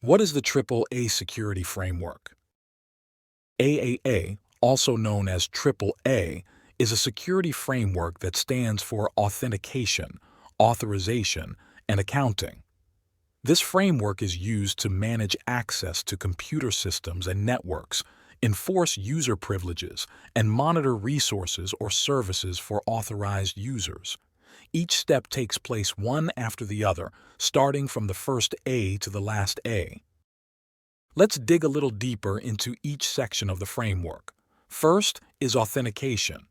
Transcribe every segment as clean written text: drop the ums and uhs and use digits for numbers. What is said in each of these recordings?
What is the AAA security framework? AAA, also known as AAA, is a security framework that stands for Authentication, Authorization, and Accounting. This framework is used to manage access to computer systems and networks, enforce user privileges, and monitor resources or services for authorized users. Each step takes place one after the other, starting from the first A to the last A. Let's dig a little deeper into each section of the framework. First is authentication.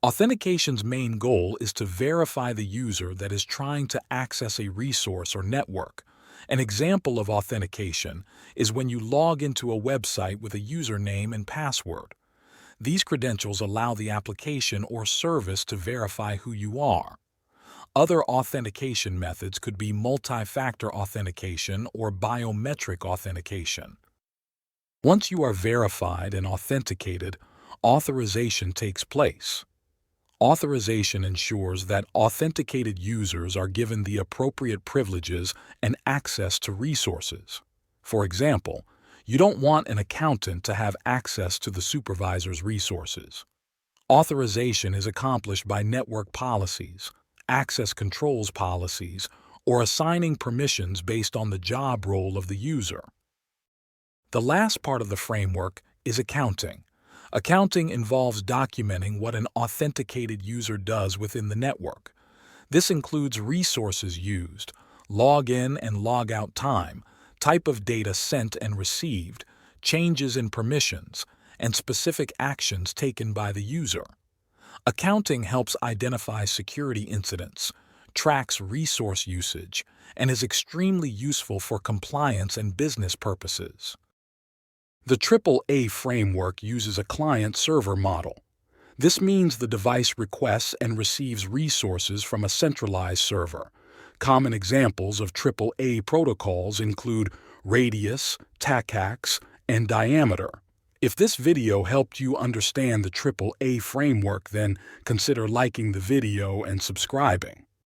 Authentication's main goal is to verify the user that is trying to access a resource or network. An example of authentication is when you log into a website with a username and password. These credentials allow the application or service to verify who you are. Other authentication methods could be multi-factor authentication or biometric authentication. Once you are verified and authenticated, authorization takes place. Authorization ensures that authenticated users are given the appropriate privileges and access to resources. For example, you don't want an accountant to have access to the supervisor's resources. Authorization is accomplished by network policies, access controls policies, or assigning permissions based on the job role of the user. The last part of the framework is accounting. Accounting involves documenting what an authenticated user does within the network. This includes resources used, login and logout time, type of data sent and received, changes in permissions, and specific actions taken by the user. Accounting helps identify security incidents, tracks resource usage, and is extremely useful for compliance and business purposes. The AAA framework uses a client-server model. This means the device requests and receives resources from a centralized server. Common examples of AAA protocols include radius, TACAX, and diameter. If this video helped you understand the AAA framework, then consider liking the video and subscribing.